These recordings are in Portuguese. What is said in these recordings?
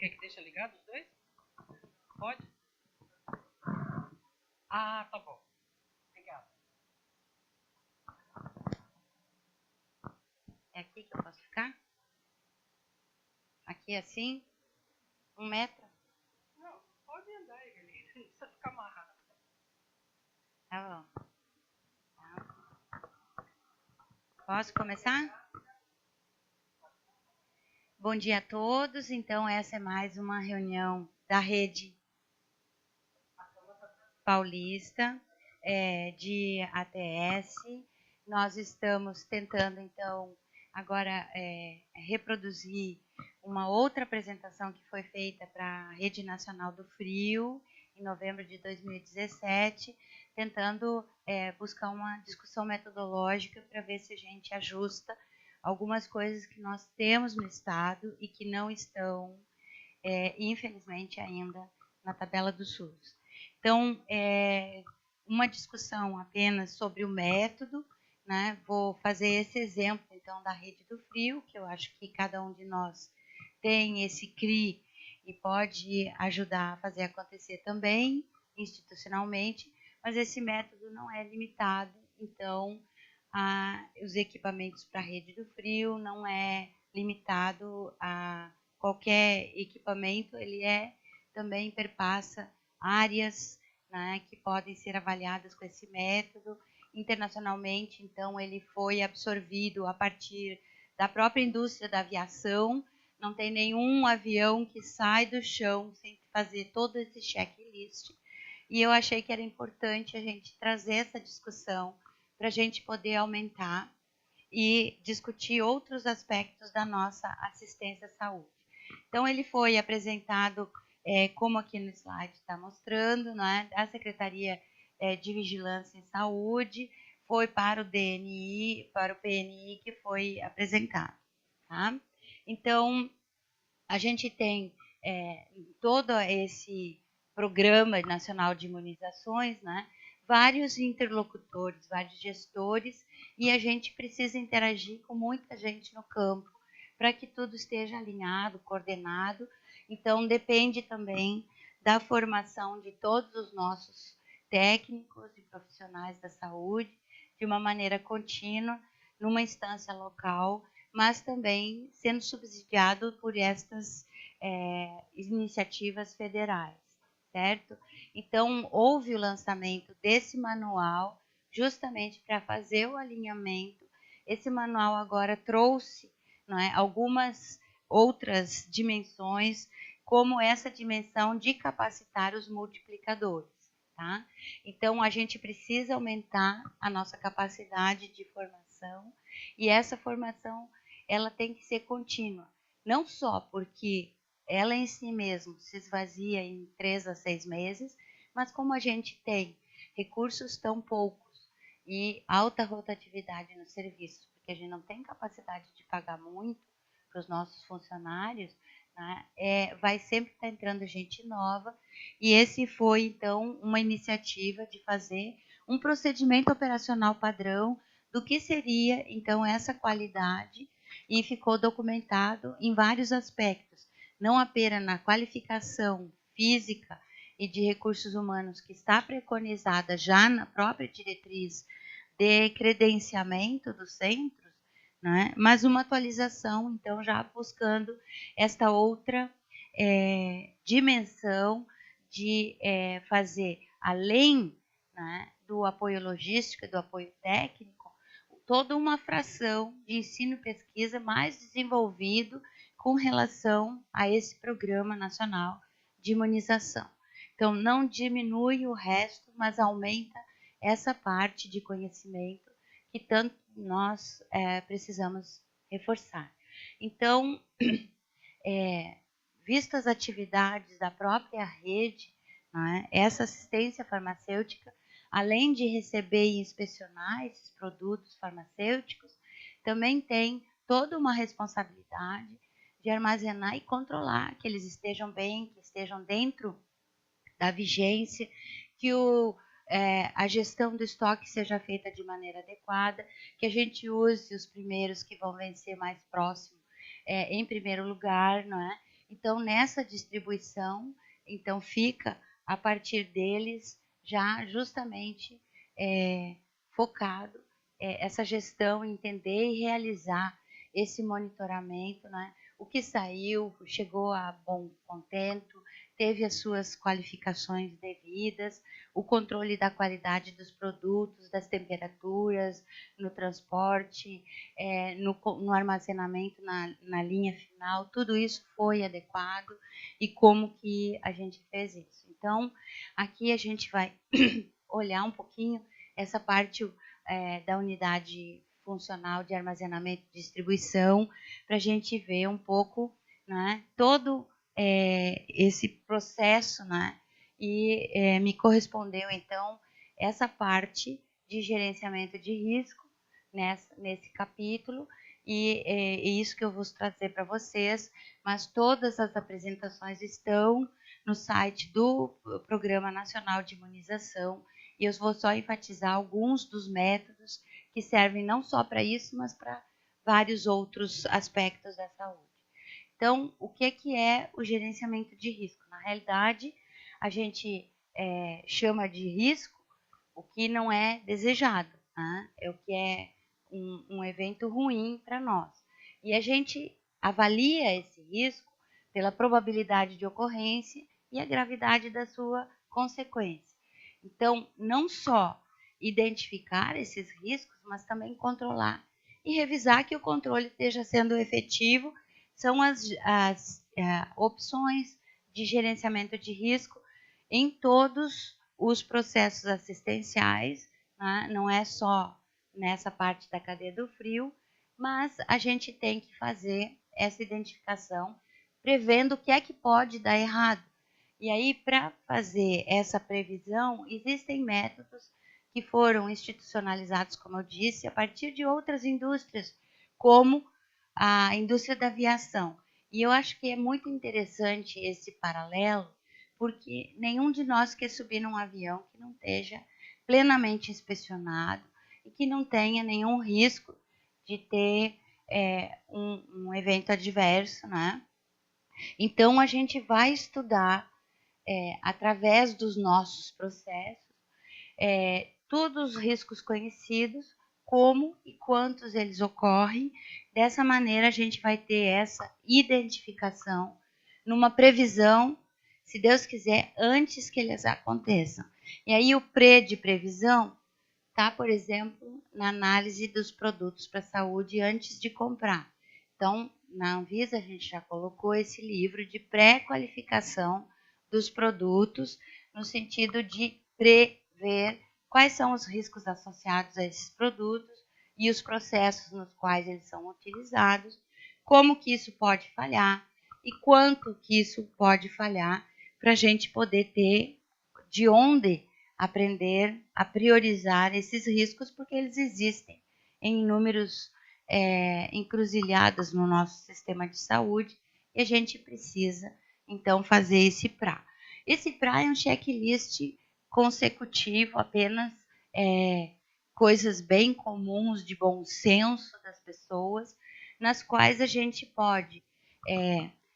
Quer que deixe ligado os dois? Pode? Ah, tá bom. Obrigado. É aqui que eu posso ficar? Aqui assim? 1 metro? Não, pode andar, Evelyn. Não precisa ficar amarrado. Tá bom. Posso começar? Bom dia a todos. Então, essa é mais uma reunião da Rede Paulista de ATS. Nós estamos tentando, então, agora reproduzir uma outra apresentação que foi feita para a Rede Nacional do Frio, em novembro de 2017, tentando buscar uma discussão metodológica para ver se a gente ajusta algumas coisas que nós temos no Estado e que não estão, infelizmente, ainda na tabela do SUS. Então, uma discussão apenas sobre o método, né? Vou fazer esse exemplo, então, da Rede do Frio, que eu acho que cada um de nós tem esse CRI e pode ajudar a fazer acontecer também, institucionalmente, mas esse método não é limitado, então, os equipamentos para a Rede do Frio não é limitado a qualquer equipamento, ele também perpassa áreas, né, que podem ser avaliadas com esse método. Internacionalmente, então, ele foi absorvido a partir da própria indústria da aviação. Não tem nenhum avião que sai do chão sem fazer todo esse checklist. E eu achei que era importante a gente trazer essa discussão para a gente poder aumentar e discutir outros aspectos da nossa assistência à saúde. Então, ele foi apresentado, como aqui no slide está mostrando, né, da Secretaria de Vigilância em Saúde, foi para o DNI, para o PNI que foi apresentado. Tá? Então, a gente tem todo esse Programa Nacional de Imunizações, né, vários interlocutores, vários gestores, e a gente precisa interagir com muita gente no campo para que tudo esteja alinhado, coordenado. Então, depende também da formação de todos os nossos técnicos e profissionais da saúde, de uma maneira contínua, numa instância local, mas também sendo subsidiado por estas iniciativas federais, certo? Então, houve o lançamento desse manual justamente para fazer o alinhamento. Esse manual agora trouxe, não é, algumas outras dimensões, como essa dimensão de capacitar os multiplicadores. Tá? Então, a gente precisa aumentar a nossa capacidade de formação, e essa formação ela tem que ser contínua, não só porque ela em si mesma se esvazia em 3 a 6 meses, mas como a gente tem recursos tão poucos e alta rotatividade no serviço, porque a gente não tem capacidade de pagar muito para os nossos funcionários, né, vai sempre estar entrando gente nova, e esse foi, então, uma iniciativa de fazer um procedimento operacional padrão do que seria, então, essa qualidade, e ficou documentado em vários aspectos, não apenas na qualificação física e de recursos humanos que está preconizada já na própria diretriz de credenciamento dos centros, né, mas uma atualização, então, já buscando esta outra dimensão de fazer, além, né, do apoio logístico e do apoio técnico, toda uma fração de ensino e pesquisa mais desenvolvido com relação a esse Programa Nacional de Imunização. Então, não diminui o resto, mas aumenta essa parte de conhecimento que tanto nós precisamos reforçar. Então, vistas as atividades da própria rede, né, essa assistência farmacêutica, além de receber e inspecionar esses produtos farmacêuticos, também tem toda uma responsabilidade de armazenar e controlar que eles estejam bem, que estejam dentro da vigência, que a gestão do estoque seja feita de maneira adequada, que a gente use os primeiros que vão vencer mais próximo em primeiro lugar, não é? Então, nessa distribuição, então fica a partir deles já justamente focado essa gestão, entender e realizar esse monitoramento, né? O que saiu, chegou a bom contento, teve as suas qualificações devidas, o controle da qualidade dos produtos, das temperaturas, no transporte, no armazenamento na linha final, tudo isso foi adequado e como que a gente fez isso. Então, aqui a gente vai olhar um pouquinho essa parte da unidade funcional de armazenamento e distribuição, para a gente ver um pouco, né, todo esse processo, né, e me correspondeu, então, essa parte de gerenciamento de risco nesse capítulo, e é isso que eu vou trazer para vocês, mas todas as apresentações estão no site do Programa Nacional de Imunização, e eu vou só enfatizar alguns dos métodos que servem não só para isso, mas para vários outros aspectos da saúde. Então, o que é o gerenciamento de risco? Na realidade, a gente chama de risco o que não é desejado, né? É o que é um evento ruim para nós. E a gente avalia esse risco pela probabilidade de ocorrência e a gravidade da sua consequência. Então, não só identificar esses riscos, mas também controlar e revisar que o controle esteja sendo efetivo. São as opções de gerenciamento de risco em todos os processos assistenciais, né? Não é só nessa parte da cadeia do frio, mas a gente tem que fazer essa identificação, prevendo o que é que pode dar errado. E aí, para fazer essa previsão, existem métodos que foram institucionalizados, como eu disse, a partir de outras indústrias, como a indústria da aviação. E eu acho que é muito interessante esse paralelo, porque nenhum de nós quer subir num avião que não esteja plenamente inspecionado e que não tenha nenhum risco de ter um evento adverso, né? Então, a gente vai estudar através dos nossos processos, todos os riscos conhecidos, como e quantos eles ocorrem. Dessa maneira, a gente vai ter essa identificação numa previsão, se Deus quiser, antes que eles aconteçam. E aí, o de previsão está, por exemplo, na análise dos produtos para a saúde antes de comprar. Então, na Anvisa, a gente já colocou esse livro de pré-qualificação dos produtos, no sentido de prever quais são os riscos associados a esses produtos e os processos nos quais eles são utilizados, como que isso pode falhar e quanto que isso pode falhar, para a gente poder ter de onde aprender a priorizar esses riscos, porque eles existem em inúmeros encruzilhadas no nosso sistema de saúde, e a gente precisa, então, fazer esse PRA. Esse PRA é um checklist consecutivo, apenas coisas bem comuns, de bom senso das pessoas, nas quais a gente pode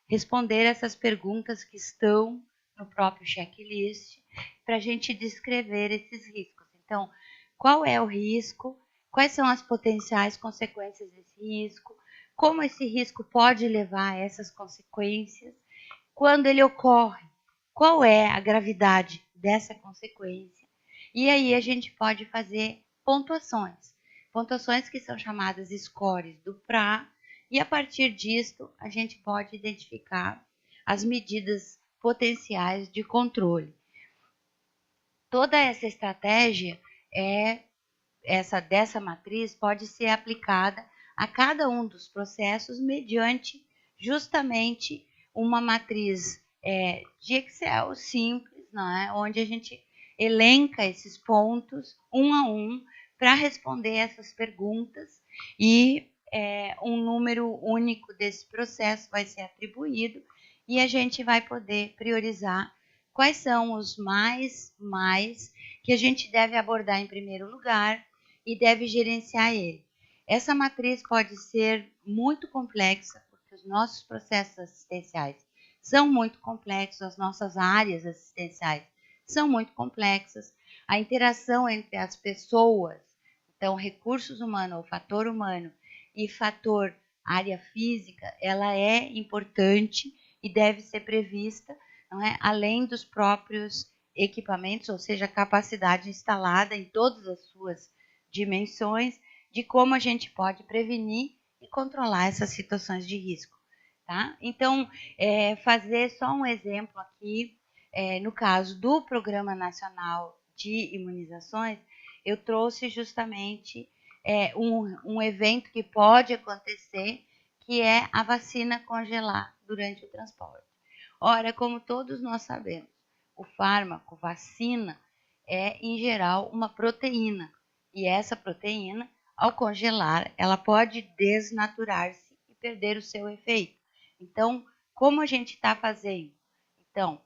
responder essas perguntas que estão no próprio checklist, para a gente descrever esses riscos. Então, qual é o risco? Quais são as potenciais consequências desse risco? Como esse risco pode levar a essas consequências? Quando ele ocorre, qual é a gravidade dessa consequência? E aí a gente pode fazer pontuações. Pontuações que são chamadas scores do PRA, e a partir disso a gente pode identificar as medidas potenciais de controle. Toda essa estratégia dessa matriz pode ser aplicada a cada um dos processos mediante justamente uma matriz de Excel simples, não é? Onde a gente elenca esses pontos um a um para responder essas perguntas, e um número único desse processo vai ser atribuído e a gente vai poder priorizar quais são os mais que a gente deve abordar em primeiro lugar e deve gerenciar ele. Essa matriz pode ser muito complexa, porque os nossos processos assistenciais são muito complexos, as nossas áreas assistenciais são muito complexas, a interação entre as pessoas, então recursos humanos, ou fator humano, e fator área física, ela é importante e deve ser prevista, não é? Além dos próprios equipamentos, ou seja, a capacidade instalada em todas as suas dimensões, de como a gente pode prevenir e controlar essas situações de risco. Tá? Então, fazer só um exemplo aqui, no caso do Programa Nacional de Imunizações, eu trouxe justamente um evento que pode acontecer, que é a vacina congelar durante o transporte. Ora, como todos nós sabemos, o fármaco, vacina, é, em geral, uma proteína. E essa proteína, ao congelar, ela pode desnaturar-se e perder o seu efeito. Então, como a gente está fazendo? Então,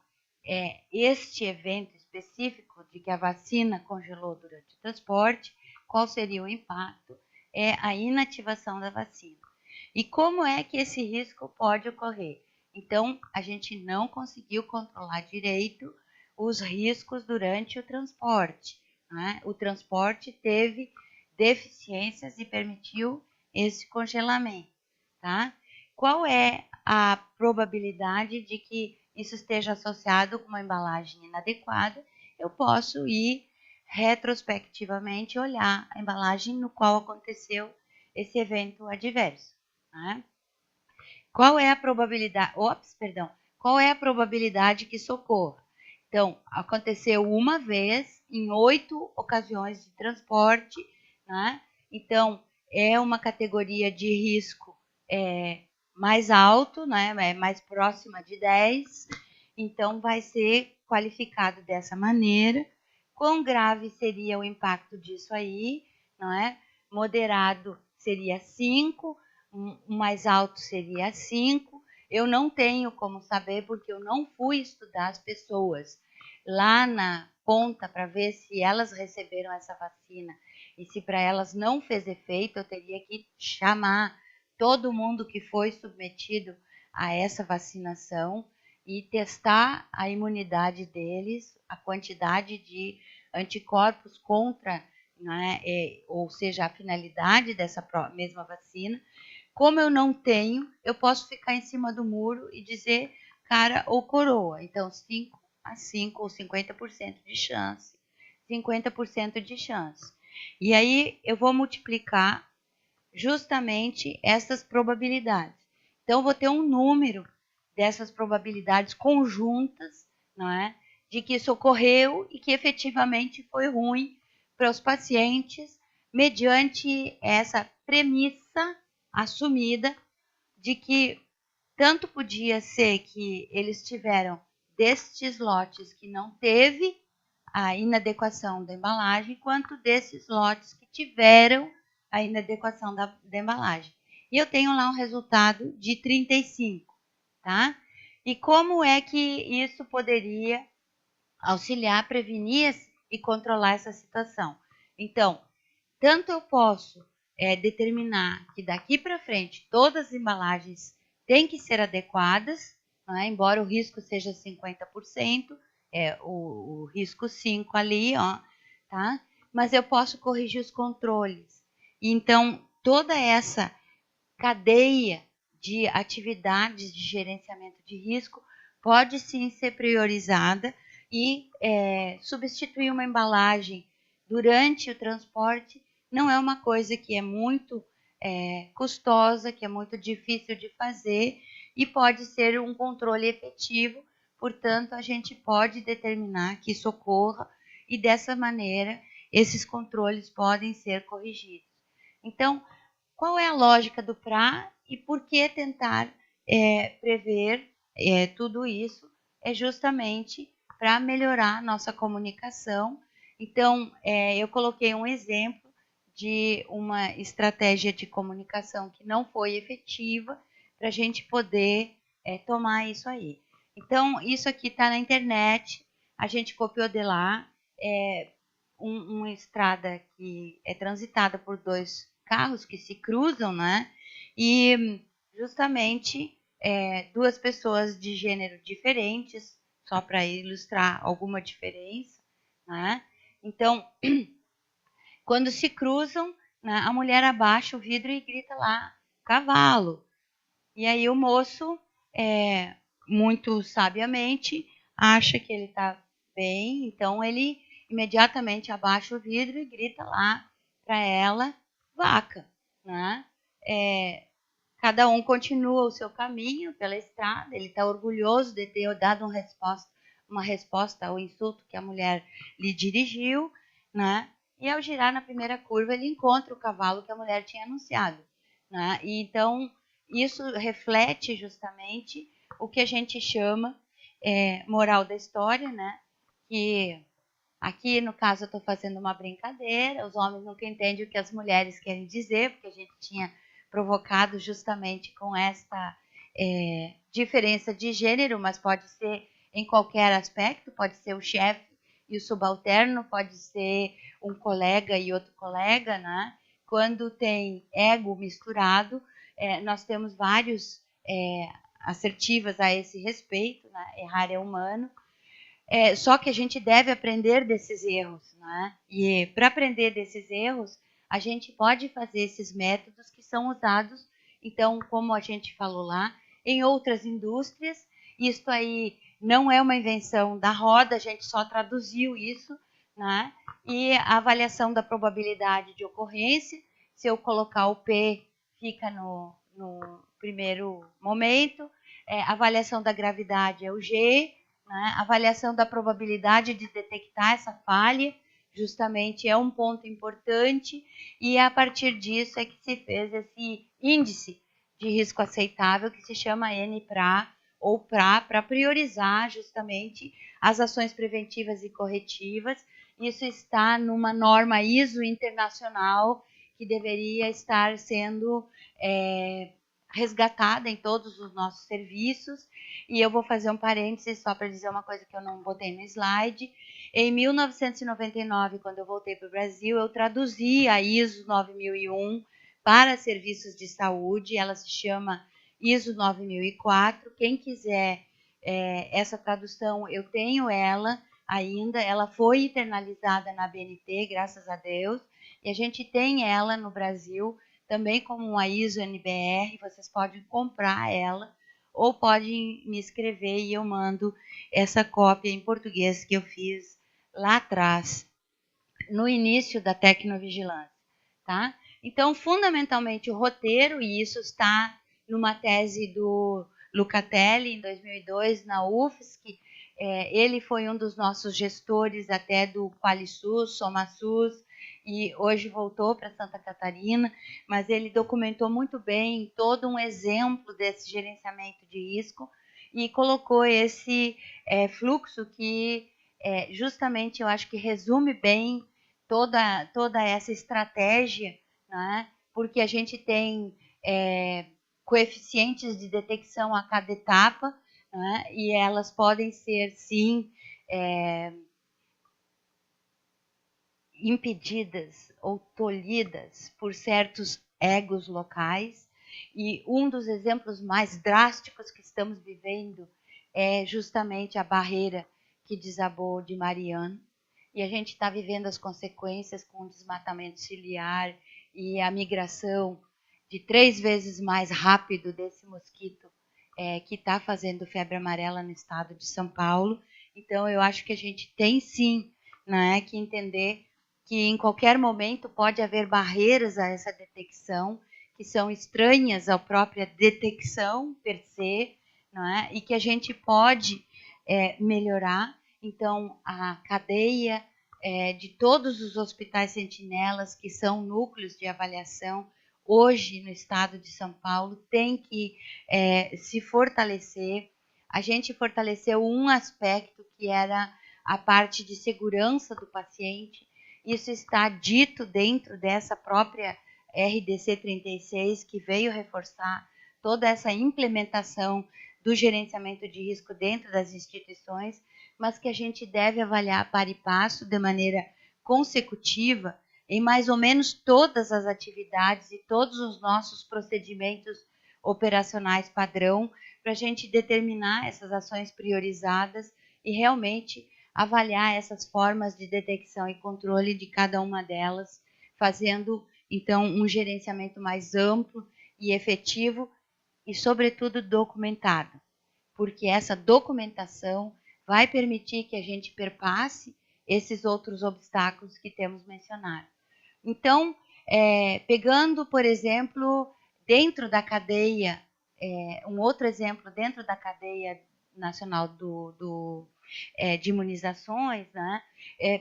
este evento específico de que a vacina congelou durante o transporte, qual seria o impacto? É a inativação da vacina. E como é que esse risco pode ocorrer? Então, a gente não conseguiu controlar direito os riscos durante o transporte. Né? O transporte teve deficiências e permitiu esse congelamento. Tá? Qual é a probabilidade de que isso esteja associado com uma embalagem inadequada? Eu posso ir retrospectivamente olhar a embalagem no qual aconteceu esse evento adverso. Né? Qual é a probabilidade? Qual é a probabilidade que isso ocorra? Então, aconteceu uma vez em 8 ocasiões de transporte, né? Então, é uma categoria de risco mais alto, né? Mais próxima de 10. Então, vai ser qualificado dessa maneira. Quão grave seria o impacto disso aí, não é? Moderado seria 5, o mais alto seria 5. Eu não tenho como saber, porque eu não fui estudar as pessoas lá na ponta para ver se elas receberam essa vacina. E se para elas não fez efeito, eu teria que chamar todo mundo que foi submetido a essa vacinação e testar a imunidade deles, a quantidade de anticorpos contra, né, ou seja, a finalidade dessa mesma vacina. Como eu não tenho, eu posso ficar em cima do muro e dizer cara ou coroa. Então, 5 a 5 ou 50% de chance. 50% de chance. E aí eu vou multiplicar justamente essas probabilidades. Então, eu vou ter um número dessas probabilidades conjuntas, não é? De que isso ocorreu e que efetivamente foi ruim para os pacientes, mediante essa premissa assumida de que tanto podia ser que eles tiveram destes lotes que não teve a inadequação da embalagem, quanto desses lotes que tiveram a inadequação da embalagem. E eu tenho lá um resultado de 35, tá? E como é que isso poderia auxiliar, prevenir e controlar essa situação? Então, tanto eu posso determinar que daqui para frente todas as embalagens têm que ser adequadas, né? Embora o risco seja 50%, o risco 5 ali, ó, tá? Mas eu posso corrigir os controles. Então, toda essa cadeia de atividades de gerenciamento de risco pode sim ser priorizada e substituir uma embalagem durante o transporte não é uma coisa que é muito custosa, que é muito difícil de fazer e pode ser um controle efetivo. Portanto, a gente pode determinar que isso ocorra e dessa maneira esses controles podem ser corrigidos. Então, qual é a lógica do PRA e por que tentar prever tudo isso? É justamente para melhorar a nossa comunicação. Então, eu coloquei um exemplo de uma estratégia de comunicação que não foi efetiva para a gente poder tomar isso aí. Então, isso aqui está na internet, a gente copiou de lá, uma estrada que é transitada por 2 carros que se cruzam, né? E justamente duas pessoas de gênero diferentes, só para ilustrar alguma diferença, né? Então, quando se cruzam, né, a mulher abaixa o vidro e grita lá, cavalo. E aí o moço, muito sabiamente, acha que ele está bem, então ele imediatamente abaixa o vidro e grita lá para ela, vaca, né? Cada um continua o seu caminho pela estrada, ele está orgulhoso de ter dado uma resposta ao insulto que a mulher lhe dirigiu, né? E ao girar na primeira curva, ele encontra o cavalo que a mulher tinha anunciado, né? E então, isso reflete justamente o que a gente chama moral da história, né? Que aqui, no caso, eu estou fazendo uma brincadeira, os homens nunca entendem o que as mulheres querem dizer, porque a gente tinha provocado justamente com esta diferença de gênero, mas pode ser em qualquer aspecto, pode ser o chefe e o subalterno, pode ser um colega e outro colega, né? Quando tem ego misturado, nós temos vários assertivas a esse respeito, né? Errar é humano. Só que a gente deve aprender desses erros, né? E para aprender desses erros, a gente pode fazer esses métodos que são usados, então, como a gente falou lá, em outras indústrias. Isto aí não é uma invenção da roda, a gente só traduziu isso, né? E a avaliação da probabilidade de ocorrência, se eu colocar o P, fica no primeiro momento, a avaliação da gravidade é o G, né? A avaliação da probabilidade de detectar essa falha justamente é um ponto importante, e a partir disso é que se fez esse índice de risco aceitável que se chama NPRA ou PRA, para priorizar justamente as ações preventivas e corretivas. Isso está numa norma ISO internacional que deveria estar sendo resgatada em todos os nossos serviços. E eu vou fazer um parênteses só para dizer uma coisa que eu não botei no slide. Em 1999, quando eu voltei para o Brasil, eu traduzi a ISO 9001 para serviços de saúde. Ela se chama ISO 9004. Quem quiser essa tradução, eu tenho ela ainda. Ela foi internalizada na BNT, graças a Deus. E a gente tem ela no Brasil também como uma ISO NBR. Vocês podem comprar ela ou podem me escrever e eu mando essa cópia em português que eu fiz lá atrás, no início da tecnovigilância, tá? Então, fundamentalmente, o roteiro, e isso está numa tese do Lucatelli, em 2002, na UFSC, ele foi um dos nossos gestores até do QualiSUS, SomaSUS, e hoje voltou para Santa Catarina, mas ele documentou muito bem todo um exemplo desse gerenciamento de risco e colocou esse fluxo que justamente eu acho que resume bem toda essa estratégia, né? Porque a gente tem coeficientes de detecção a cada etapa, né? E elas podem ser, sim, impedidas ou tolhidas por certos egos locais. E um dos exemplos mais drásticos que estamos vivendo é justamente a barreira que desabou de Mariana. E a gente está vivendo as consequências com o desmatamento ciliar e a migração de 3 vezes mais rápido desse mosquito que está fazendo febre amarela no estado de São Paulo. Então, eu acho que a gente tem sim, né, que entender que em qualquer momento pode haver barreiras a essa detecção, que são estranhas à própria detecção per se, não é? E que a gente pode melhorar. Então, a cadeia de todos os hospitais sentinelas, que são núcleos de avaliação, hoje no estado de São Paulo, tem que se fortalecer. A gente fortaleceu um aspecto que era a parte de segurança do paciente. Isso está dito dentro dessa própria RDC 36, que veio reforçar toda essa implementação do gerenciamento de risco dentro das instituições, mas que a gente deve avaliar para e passo, de maneira consecutiva, em mais ou menos todas as atividades e todos os nossos procedimentos operacionais padrão, para a gente determinar essas ações priorizadas e realmente avaliar essas formas de detecção e controle de cada uma delas, fazendo, então, um gerenciamento mais amplo e efetivo e, sobretudo, documentado, porque essa documentação vai permitir que a gente perpasse esses outros obstáculos que temos mencionado. Então, pegando, por exemplo, dentro da cadeia, um outro exemplo dentro da cadeia nacional de imunizações, né?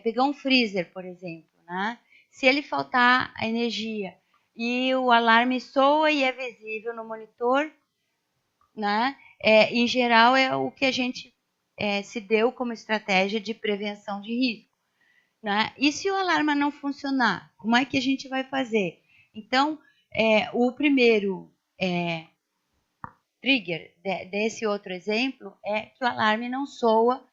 Pegar um freezer, por exemplo, né? Se ele faltar a energia e o alarme soa e é visível no monitor, né? Em geral, é o que a gente se deu como estratégia de prevenção de risco, né? E se o alarme não funcionar, como é que a gente vai fazer? Então, o primeiro trigger desse outro exemplo é que o alarme não soa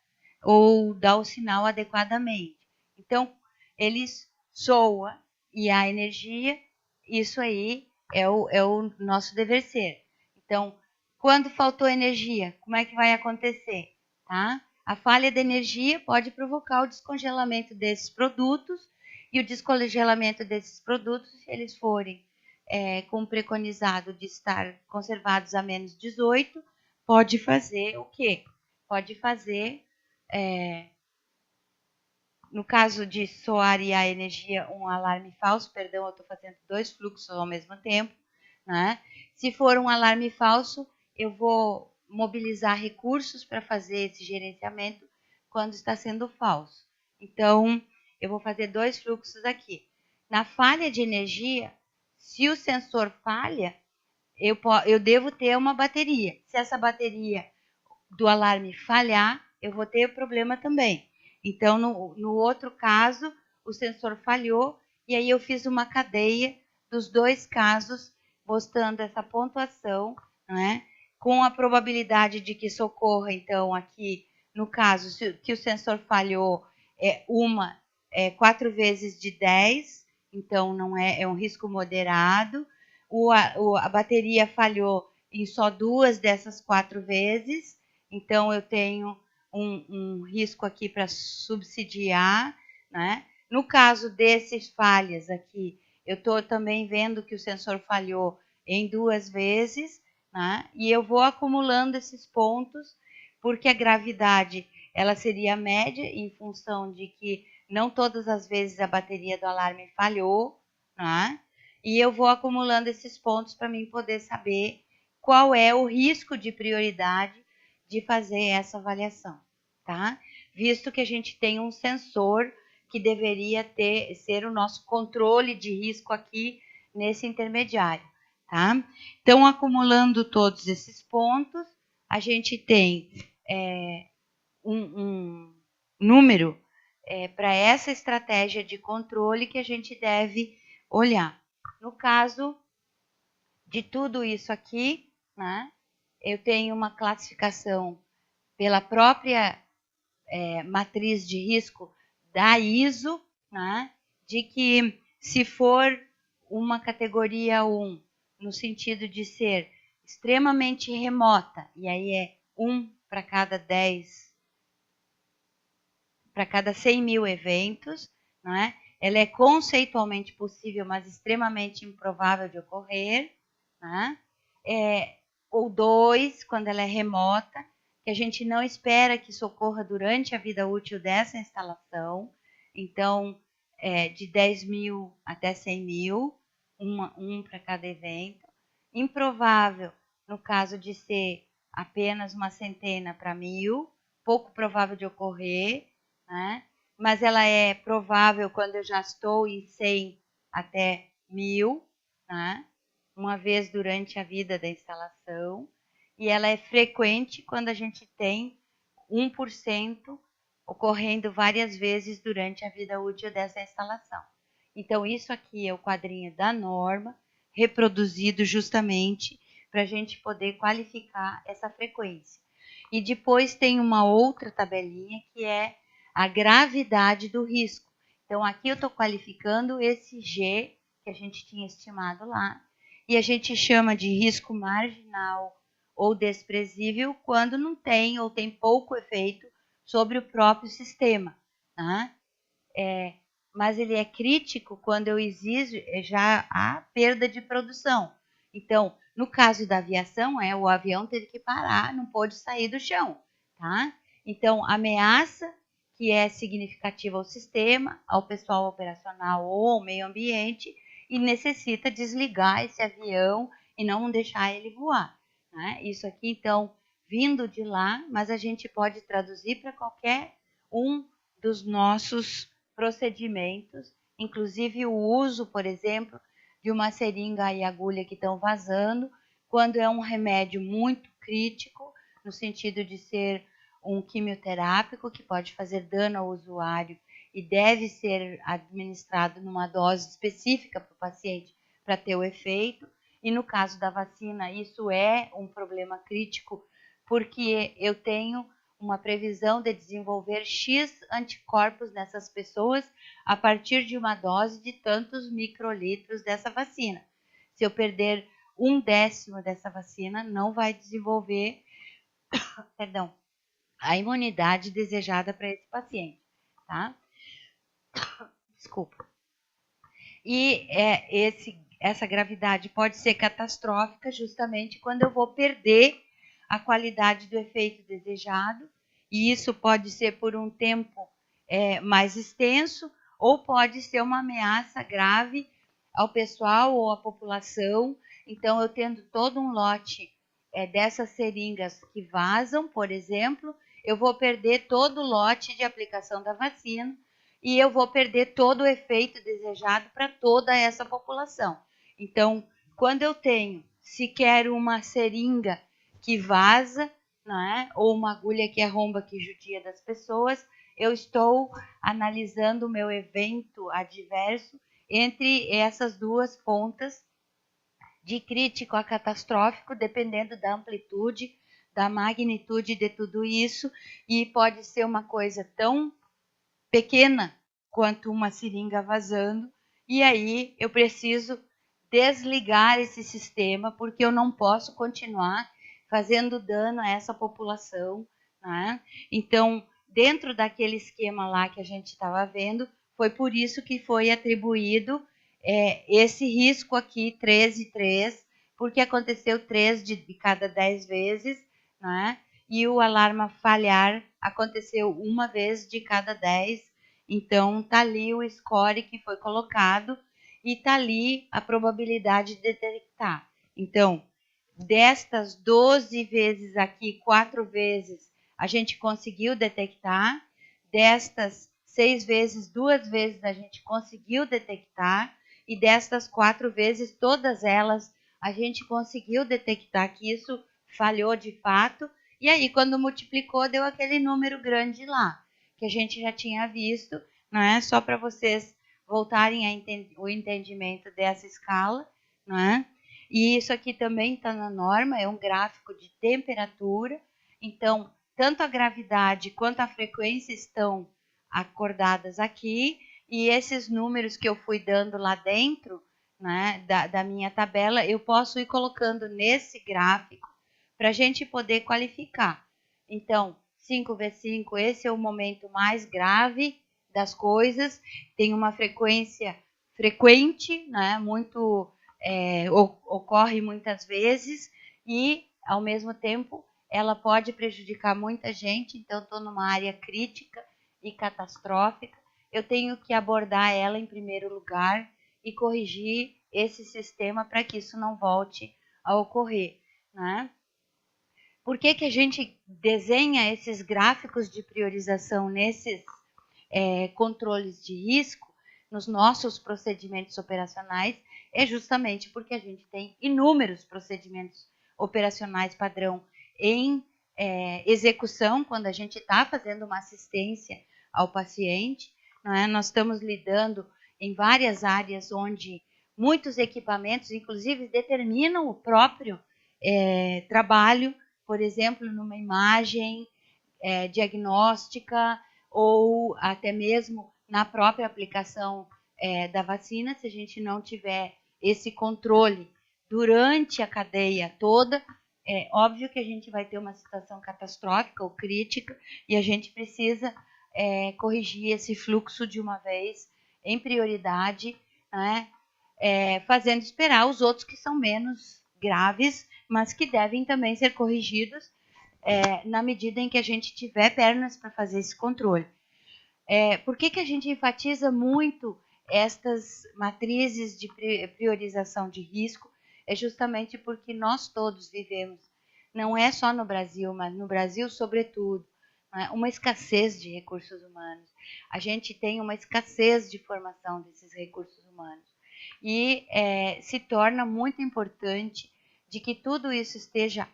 ou dá o sinal adequadamente. Então, ele soa e há energia, isso aí é o nosso dever ser. Então, quando faltou energia, como é que vai acontecer? Tá? A falha de energia pode provocar o descongelamento desses produtos, e o descongelamento desses produtos, se eles forem com preconizado de estar conservados a menos 18, pode fazer o quê? Pode fazer, no caso de soar e a energia, um alarme falso, perdão, eu estou fazendo dois fluxos ao mesmo tempo, né? Se for um alarme falso, eu vou mobilizar recursos para fazer esse gerenciamento quando está sendo falso. Então, eu vou fazer dois fluxos aqui. Na falha de energia, se o sensor falha, eu devo ter uma bateria. Se essa bateria do alarme falhar, eu vou ter problema também. Então, no outro caso, o sensor falhou e aí eu fiz uma cadeia dos dois casos, mostrando essa pontuação, né, com a probabilidade de que socorra, então, aqui, no caso, que o sensor falhou, 4 vezes de 10, então não é um risco moderado. A bateria falhou em só 2 dessas 4 vezes, então eu tenho um risco aqui para subsidiar, né? No caso desses falhas aqui, eu estou também vendo que o sensor falhou em 2 vezes, né? E eu vou acumulando esses pontos, porque a gravidade ela seria média em função de que não todas as vezes a bateria do alarme falhou, né? E eu vou acumulando esses pontos para mim poder saber qual é o risco de prioridade de fazer essa avaliação, tá? Visto que a gente tem um sensor que deveria ser o nosso controle de risco aqui nesse intermediário, tá? Então, acumulando todos esses pontos, a gente tem um número para essa estratégia de controle que a gente deve olhar. No caso de tudo isso aqui, né, eu tenho uma classificação pela própria matriz de risco da ISO, né, de que se for uma categoria 1, no sentido de ser extremamente remota, e aí é 1 para cada 10, para cada 100 mil eventos, não é? Ela é conceitualmente possível, mas extremamente improvável de ocorrer, né? Ou 2, quando ela é remota, que a gente não espera que isso ocorra durante a vida útil dessa instalação. Então, de 10 mil até 100 mil, um para cada evento. Improvável, no caso de ser apenas uma centena para 1000, pouco provável de ocorrer, né? Mas ela é provável quando eu já estou em 100 até 1000, né? Uma vez durante a vida da instalação, e ela é frequente quando a gente tem 1% ocorrendo várias vezes durante a vida útil dessa instalação. Então, isso aqui é o quadrinho da norma, reproduzido justamente para a gente poder qualificar essa frequência. E depois tem uma outra tabelinha que é a gravidade do risco. Então, aqui eu estou qualificando esse G que a gente tinha estimado lá, e a gente chama de risco marginal ou desprezível quando não tem ou tem pouco efeito sobre o próprio sistema. Tá? Mas ele é crítico quando eu exijo já a perda de produção. Então, no caso da aviação, o avião teve que parar, não pôde sair do chão. Tá? Então, ameaça que é significativa ao sistema, ao pessoal operacional ou ao meio ambiente, e necessita desligar esse avião e não deixar ele voar. Né? Isso aqui, então, vindo de lá, mas a gente pode traduzir para qualquer um dos nossos procedimentos, inclusive o uso, por exemplo, de uma seringa e agulha que estão vazando, quando é um remédio muito crítico, no sentido de ser um quimioterápico que pode fazer dano ao usuário e deve ser administrado numa dose específica para o paciente para ter o efeito. E no caso da vacina, isso é um problema crítico, porque eu tenho uma previsão de desenvolver X anticorpos nessas pessoas a partir de uma dose de tantos microlitros dessa vacina. Se eu perder 1/10 dessa vacina, não vai desenvolver, a imunidade desejada para esse paciente, tá? Desculpa. E essa gravidade pode ser catastrófica justamente quando eu vou perder a qualidade do efeito desejado, e isso pode ser por um tempo mais extenso, ou pode ser uma ameaça grave ao pessoal ou à população. Então, eu tendo todo um lote dessas seringas que vazam, por exemplo, eu vou perder todo o lote de aplicação da vacina, e eu vou perder todo o efeito desejado para toda essa população. Então, quando eu tenho sequer uma seringa que vaza, né, ou uma agulha que arromba, que judia das pessoas, eu estou analisando o meu evento adverso entre essas duas pontas, de crítico a catastrófico, dependendo da amplitude, da magnitude de tudo isso, e pode ser uma coisa tão pequena quanto uma seringa vazando, e aí eu preciso desligar esse sistema, porque eu não posso continuar fazendo dano a essa população. Né? Então, dentro daquele esquema lá que a gente estava vendo, foi por isso que foi atribuído esse risco aqui, 3 e 3, porque aconteceu 3 de cada 10 vezes, né? E o alarme falhar aconteceu uma vez de cada 10. Então, está ali o score que foi colocado e está ali a probabilidade de detectar. Então, destas 12 vezes aqui, 4 vezes a gente conseguiu detectar. Destas 6 vezes, 2 vezes a gente conseguiu detectar. E destas 4 vezes, todas elas, a gente conseguiu detectar que isso falhou de fato. E aí, quando multiplicou, deu aquele número grande lá, que a gente já tinha visto, não é? Só para vocês voltarem o entendimento dessa escala, não é? E isso aqui também está na norma, é um gráfico de temperatura. Então, tanto a gravidade quanto a frequência estão acordadas aqui, e esses números que eu fui dando lá dentro, né, da minha tabela, eu posso ir colocando nesse gráfico para a gente poder qualificar. Então, 5/5, esse é o momento mais grave das coisas, tem uma frequência frequente, né, muito ocorre muitas vezes, e, ao mesmo tempo, ela pode prejudicar muita gente. Então, estou numa área crítica e catastrófica, eu tenho que abordar ela em primeiro lugar e corrigir esse sistema para que isso não volte a ocorrer. Né? Por que a gente desenha esses gráficos de priorização nesses controles de risco, nos nossos procedimentos operacionais? É justamente porque a gente tem inúmeros procedimentos operacionais padrão em execução, quando a gente está fazendo uma assistência ao paciente. Não é? Nós estamos lidando em várias áreas onde muitos equipamentos, inclusive, determinam o próprio trabalho, por exemplo, numa imagem diagnóstica, ou até mesmo na própria aplicação da vacina. Se a gente não tiver esse controle durante a cadeia toda, é óbvio que a gente vai ter uma situação catastrófica ou crítica e a gente precisa corrigir esse fluxo de uma vez, em prioridade, né? Fazendo esperar os outros que são menos graves, mas que devem também ser corrigidos na medida em que a gente tiver pernas para fazer esse controle. Por que a gente enfatiza muito estas matrizes de priorização de risco? É justamente porque nós todos vivemos, não é só no Brasil, mas no Brasil sobretudo, né, uma escassez de recursos humanos. A gente tem uma escassez de formação desses recursos humanos. E se torna muito importante de que tudo isso esteja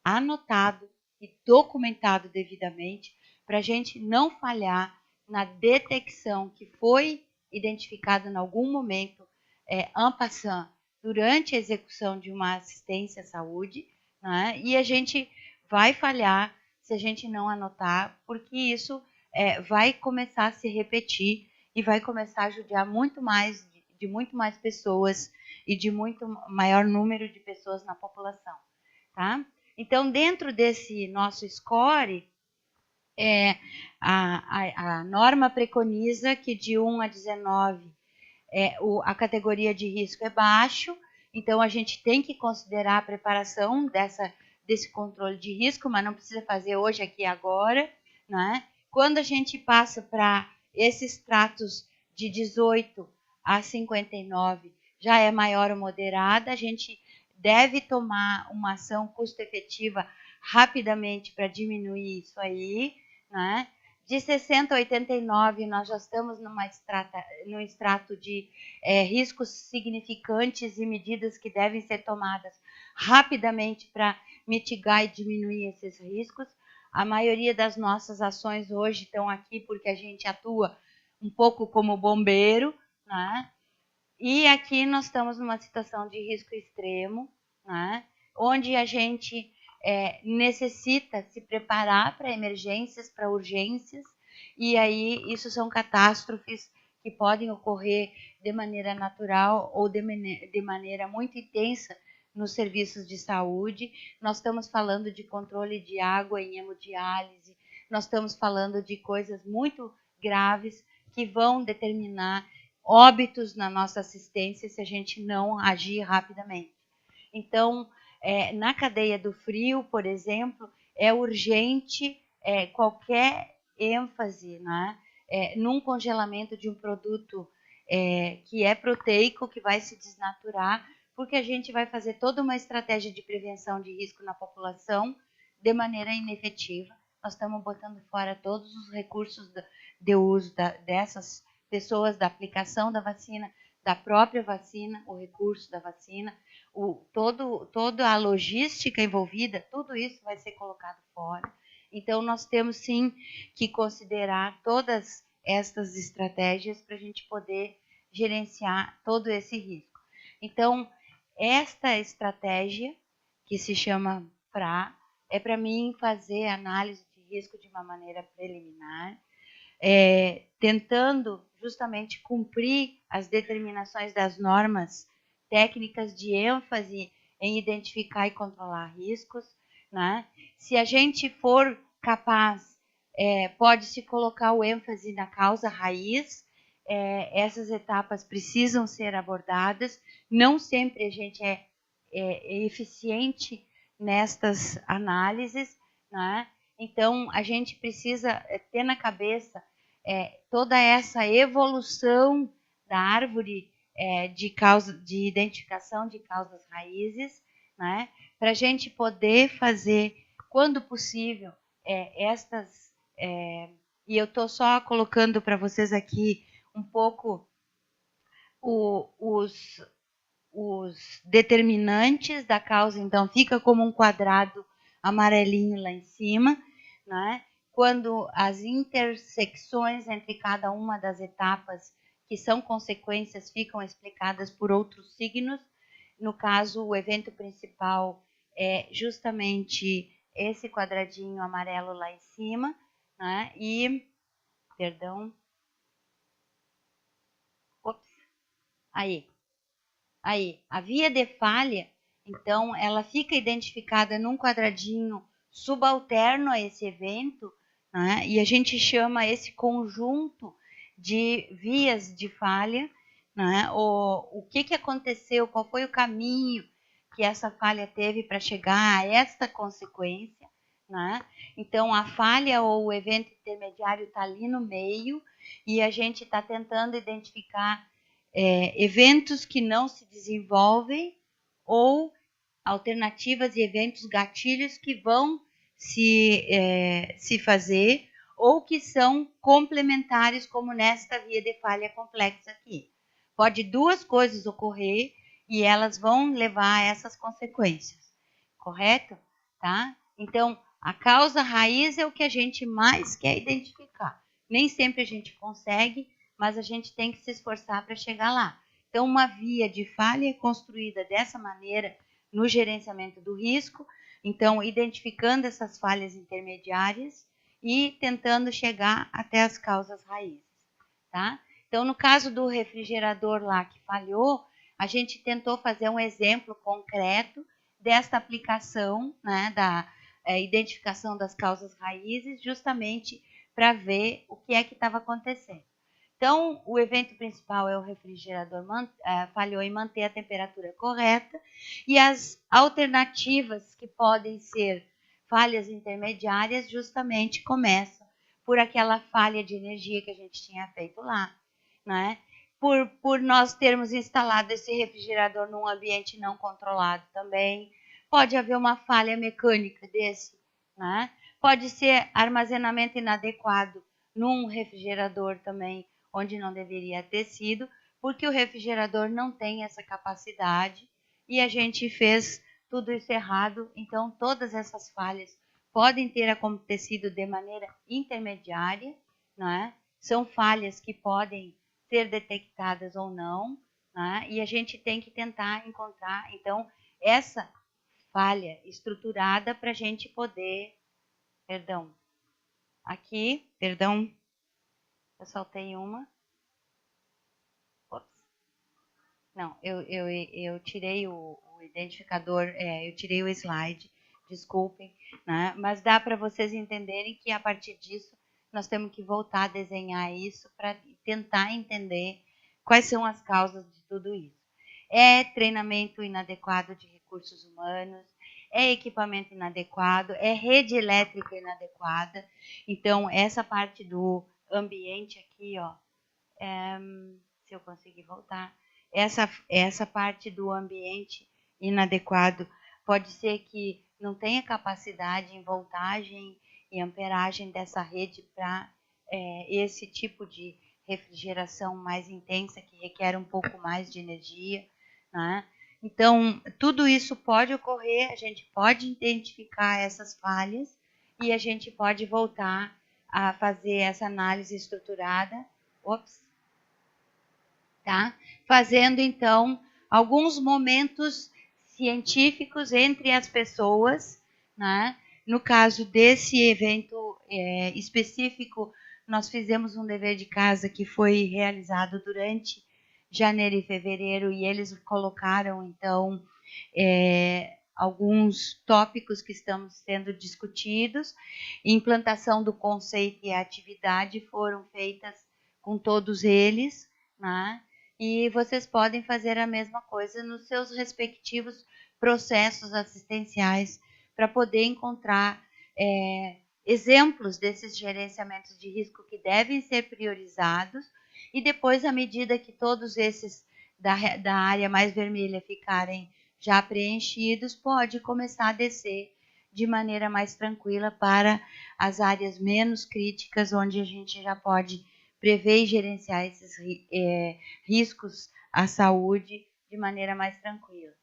anotado e documentado devidamente para a gente não falhar na detecção que foi identificada em algum momento en passant, durante a execução de uma assistência à saúde, né? E a gente vai falhar se a gente não anotar, porque isso vai começar a se repetir e vai começar a judiar muito mais de muito mais pessoas e de muito maior número de pessoas na população, tá? Então, dentro desse nosso score, a norma preconiza que de 1 a 19 a categoria de risco é baixo, então a gente tem que considerar a preparação desse controle de risco, mas não precisa fazer hoje, aqui e agora, né? Quando a gente passa para esses tratos de 18 a 59, já é maior ou moderada, a gente deve tomar uma ação custo-efetiva rapidamente para diminuir isso aí, né? De 60 a 89, nós já estamos num extrato de riscos significantes e medidas que devem ser tomadas rapidamente para mitigar e diminuir esses riscos. A maioria das nossas ações hoje estão aqui porque a gente atua um pouco como bombeiro, né? E aqui nós estamos numa situação de risco extremo, né? Onde a gente necessita se preparar para emergências, para urgências, e aí isso são catástrofes que podem ocorrer de maneira natural ou de maneira muito intensa nos serviços de saúde. Nós estamos falando de controle de água em hemodiálise, nós estamos falando de coisas muito graves que vão determinar óbitos na nossa assistência se a gente não agir rapidamente. Então, na cadeia do frio, por exemplo, é urgente qualquer ênfase, né, num congelamento de um produto que é proteico, que vai se desnaturar, porque a gente vai fazer toda uma estratégia de prevenção de risco na população de maneira inefetiva. Nós estamos botando fora todos os recursos de uso dessas pessoas, da aplicação da vacina, da própria vacina, o recurso da vacina, toda a logística envolvida, tudo isso vai ser colocado fora. Então, nós temos sim que considerar todas estas estratégias para a gente poder gerenciar todo esse risco. Então, esta estratégia, que se chama PRA, é para mim fazer análise de risco de uma maneira preliminar, tentando justamente cumprir as determinações das normas técnicas de ênfase em identificar e controlar riscos, né? Se a gente for capaz, pode-se colocar o ênfase na causa raiz, essas etapas precisam ser abordadas, não sempre a gente é eficiente nestas análises, né? Então, a gente precisa ter na cabeça toda essa evolução da árvore de identificação de causas raízes, né? Para a gente poder fazer, quando possível, e eu estou só colocando para vocês aqui um pouco os determinantes da causa, então fica como um quadrado amarelinho lá em cima, né? Quando as intersecções entre cada uma das etapas, que são consequências, ficam explicadas por outros signos. No caso, o evento principal é justamente esse quadradinho amarelo lá em cima, né? E, perdão, ops, aí, a via de falha Então, ela fica identificada num quadradinho subalterno a esse evento, né? E a gente chama esse conjunto de vias de falha, né? O que aconteceu, qual foi o caminho que essa falha teve para chegar a esta consequência, né? Então, a falha ou o evento intermediário está ali no meio e a gente está tentando identificar eventos que não se desenvolvem ou alternativas e eventos gatilhos que vão se fazer ou que são complementares, como nesta via de falha complexa aqui. Pode duas coisas ocorrer e elas vão levar a essas consequências, correto? Tá? Então, a causa raiz é o que a gente mais quer identificar. Nem sempre a gente consegue, mas a gente tem que se esforçar para chegar lá. Então, uma via de falha é construída dessa maneira no gerenciamento do risco, então, identificando essas falhas intermediárias e tentando chegar até as causas raízes, tá? Então, no caso do refrigerador lá que falhou, a gente tentou fazer um exemplo concreto desta aplicação, né, da identificação das causas raízes, justamente para ver o que é que estava acontecendo. Então, o evento principal é o refrigerador falhou em manter a temperatura correta e as alternativas que podem ser falhas intermediárias justamente começam por aquela falha de energia que a gente tinha feito lá, né? Por nós termos instalado esse refrigerador num ambiente não controlado também, pode haver uma falha mecânica desse, né? Pode ser armazenamento inadequado num refrigerador também, onde não deveria ter sido, porque o refrigerador não tem essa capacidade e a gente fez tudo isso errado. Então, todas essas falhas podem ter acontecido de maneira intermediária, não é? São falhas que podem ser detectadas ou não, né? E a gente tem que tentar encontrar, então, essa falha estruturada para a gente poder... Perdão, eu saltei uma. Ops. Não, eu tirei o identificador, eu tirei o slide, desculpem, né? Mas dá para vocês entenderem que a partir disso nós temos que voltar a desenhar isso para tentar entender quais são as causas de tudo isso. É treinamento inadequado de recursos humanos, é equipamento inadequado, é rede elétrica inadequada. Então, essa parte do ambiente aqui, ó, se eu conseguir voltar, essa parte do ambiente inadequado pode ser que não tenha capacidade em voltagem e amperagem dessa rede para esse tipo de refrigeração mais intensa, que requer um pouco mais de energia, né? Então, tudo isso pode ocorrer, a gente pode identificar essas falhas e a gente pode voltar a fazer essa análise estruturada. Tá? Fazendo, então, alguns momentos científicos entre as pessoas, né? No caso desse evento específico, nós fizemos um dever de casa que foi realizado durante janeiro e fevereiro, e eles colocaram, então, alguns tópicos que estão sendo discutidos. Implantação do conceito e a atividade foram feitas com todos eles, né? E vocês podem fazer a mesma coisa nos seus respectivos processos assistenciais para poder encontrar exemplos desses gerenciamentos de risco que devem ser priorizados e depois, à medida que todos esses da área mais vermelha ficarem já preenchidos, pode começar a descer de maneira mais tranquila para as áreas menos críticas, onde a gente já pode prever e gerenciar esses riscos à saúde de maneira mais tranquila.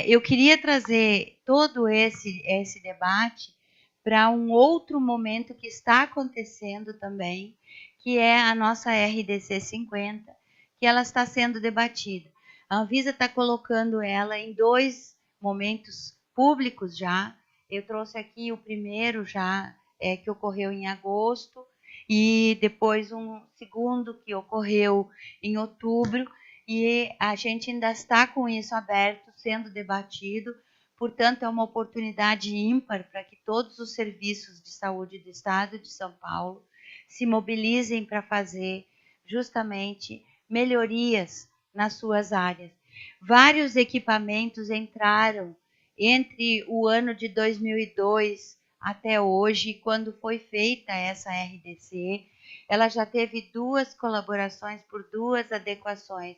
Eu queria trazer todo esse debate para um outro momento que está acontecendo também, que é a nossa RDC 50, que ela está sendo debatida. A Anvisa está colocando ela em 2 momentos públicos já. Eu trouxe aqui o primeiro já, que ocorreu em agosto, e depois um segundo que ocorreu em outubro, e a gente ainda está com isso aberto, sendo debatido. Portanto, é uma oportunidade ímpar para que todos os serviços de saúde do Estado de São Paulo se mobilizem para fazer justamente melhorias nas suas áreas. Vários equipamentos entraram entre o ano de 2002 até hoje, quando foi feita essa RDC. Ela já teve 2 colaborações por 2 adequações,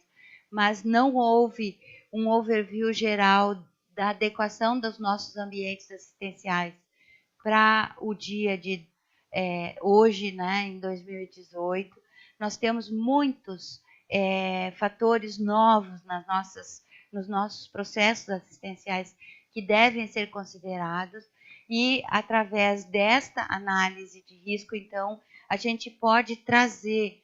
mas não houve um overview geral da adequação dos nossos ambientes assistenciais para o dia de hoje, né, em 2018. Nós temos muitos fatores novos nos nossos processos assistenciais que devem ser considerados, e através desta análise de risco, então, a gente pode trazer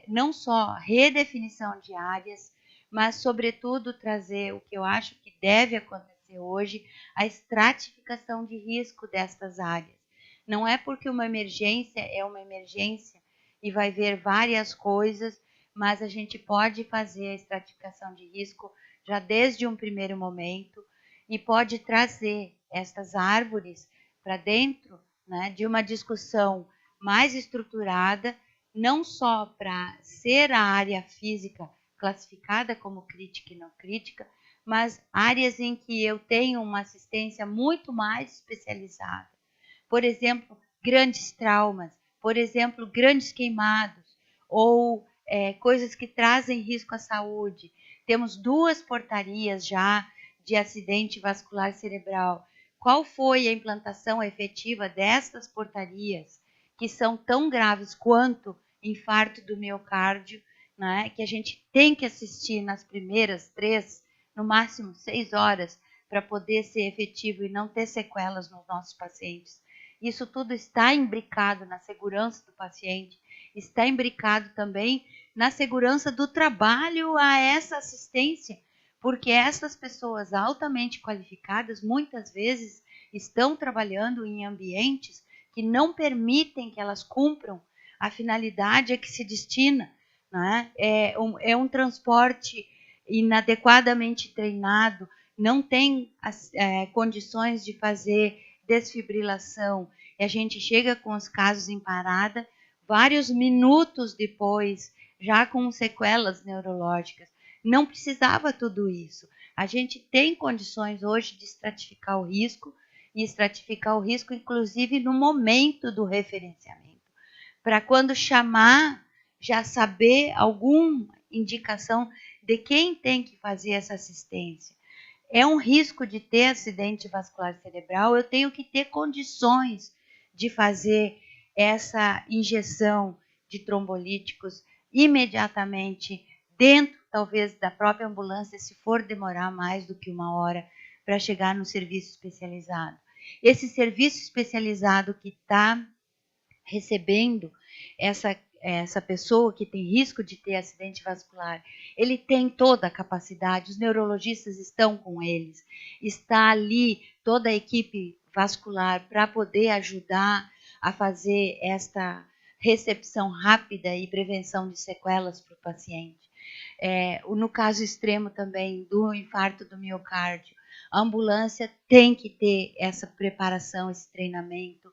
não só redefinição de áreas, mas, sobretudo, trazer o que eu acho que deve acontecer hoje, a estratificação de risco destas áreas. Não é porque uma emergência é uma emergência e vai ver várias coisas, mas a gente pode fazer a estratificação de risco já desde um primeiro momento e pode trazer estas árvores para dentro, né, de uma discussão mais estruturada, não só para ser a área física classificada como crítica e não crítica, mas áreas em que eu tenho uma assistência muito mais especializada. Por exemplo, grandes traumas, por exemplo, grandes queimados, ou coisas que trazem risco à saúde. Temos 2 portarias já de acidente vascular cerebral. Qual foi a implantação efetiva destas portarias, que são tão graves quanto infarto do miocárdio, né, que a gente tem que assistir nas primeiras 3, no máximo 6 horas, para poder ser efetivo e não ter sequelas nos nossos pacientes. Isso tudo está imbricado na segurança do paciente, está imbricado também na segurança do trabalho a essa assistência, porque essas pessoas altamente qualificadas muitas vezes estão trabalhando em ambientes que não permitem que elas cumpram a finalidade a que se destina, né? É um transporte inadequadamente treinado, não tem condições de fazer desfibrilação, e a gente chega com os casos em parada, vários minutos depois, já com sequelas neurológicas. Não precisava tudo isso. A gente tem condições hoje de estratificar o risco, e estratificar o risco, inclusive, no momento do referenciamento, para quando chamar, já saber alguma indicação de quem tem que fazer essa assistência. É um risco de ter acidente vascular cerebral, eu tenho que ter condições de fazer essa injeção de trombolíticos imediatamente dentro, talvez, da própria ambulância, se for demorar mais do que 1 hora para chegar no serviço especializado. Esse serviço especializado que está recebendo essa pessoa que tem risco de ter acidente vascular, ele tem toda a capacidade, os neurologistas estão com eles, está ali toda a equipe vascular para poder ajudar a fazer esta recepção rápida e prevenção de sequelas para o paciente. No caso extremo também do infarto do miocárdio, a ambulância tem que ter essa preparação, esse treinamento.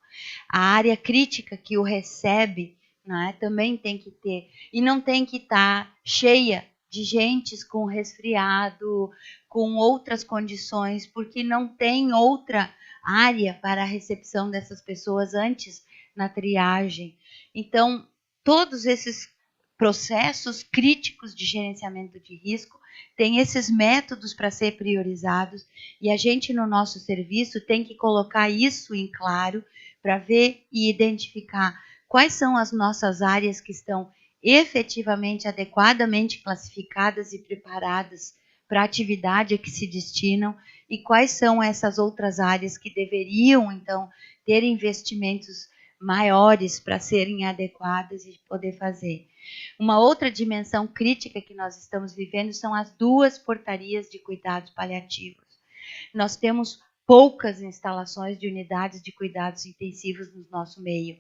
A área crítica que o recebe, né, também tem que ter. E não tem que estar cheia de gente com resfriado, com outras condições, porque não tem outra área para a recepção dessas pessoas antes na triagem. Então, todos esses processos críticos de gerenciamento de risco têm esses métodos para ser priorizados, e a gente no nosso serviço tem que colocar isso em claro para ver e identificar quais são as nossas áreas que estão efetivamente, adequadamente classificadas e preparadas para a atividade a que se destinam, e quais são essas outras áreas que deveriam, então, ter investimentos maiores para serem adequadas e poder fazer. Uma outra dimensão crítica que nós estamos vivendo são as 2 portarias de cuidados paliativos. Nós temos poucas instalações de unidades de cuidados intensivos no nosso meio.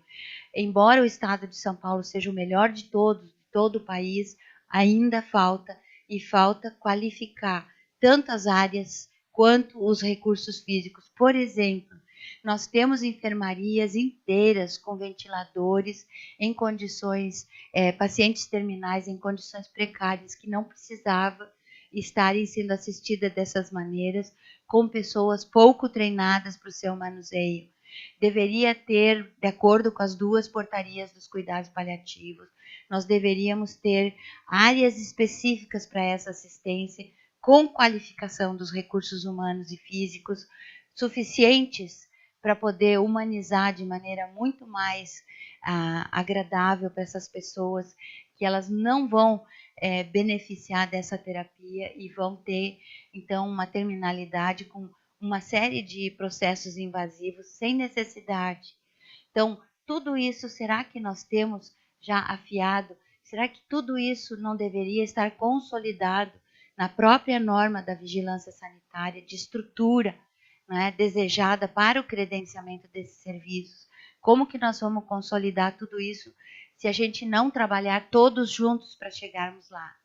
Embora o estado de São Paulo seja o melhor de todo o país, ainda falta e falta qualificar tanto as áreas quanto os recursos físicos. Por exemplo, nós temos enfermarias inteiras com ventiladores em condições, pacientes terminais em condições precárias que não precisava estarem sendo assistidas dessas maneiras, com pessoas pouco treinadas para o seu manuseio. Deveria ter, de acordo com as 2 portarias dos cuidados paliativos, nós deveríamos ter áreas específicas para essa assistência, com qualificação dos recursos humanos e físicos suficientes para poder humanizar de maneira muito mais agradável para essas pessoas, que elas não vão beneficiar dessa terapia e vão ter, então, uma terminalidade com uma série de processos invasivos sem necessidade. Então, tudo isso, será que nós temos já afiado? Será que tudo isso não deveria estar consolidado na própria norma da vigilância sanitária, de estrutura, né, desejada para o credenciamento desses serviços? Como que nós vamos consolidar tudo isso se a gente não trabalhar todos juntos para chegarmos lá?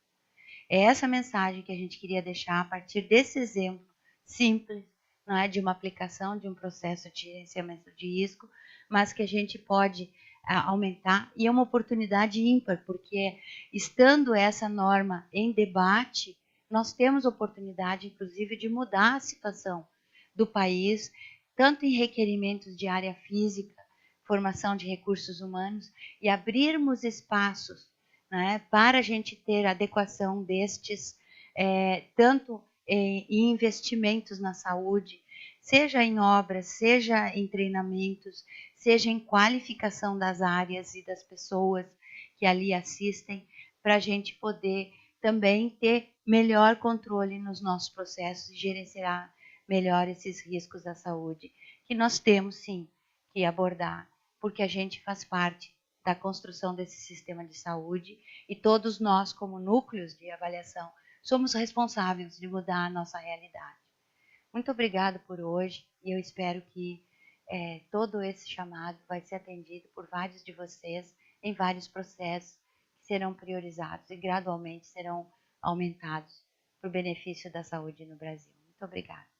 É essa mensagem que a gente queria deixar a partir desse exemplo simples, não é, de uma aplicação de um processo de gerenciamento de risco, mas que a gente pode aumentar, e é uma oportunidade ímpar, porque estando essa norma em debate, nós temos oportunidade, inclusive, de mudar a situação do país, tanto em requerimentos de área física, formação de recursos humanos, e abrirmos espaços, né, para a gente ter adequação destes, tanto em investimentos na saúde, seja em obras, seja em treinamentos, seja em qualificação das áreas e das pessoas que ali assistem, para a gente poder também ter melhor controle nos nossos processos e gerenciar melhor esses riscos da saúde, que nós temos sim que abordar, porque a gente faz parte da construção desse sistema de saúde e todos nós, como núcleos de avaliação, somos responsáveis de mudar a nossa realidade. Muito obrigada por hoje e eu espero que todo esse chamado vai ser atendido por vários de vocês em vários processos que serão priorizados e gradualmente serão aumentados para o benefício da saúde no Brasil. Muito obrigada.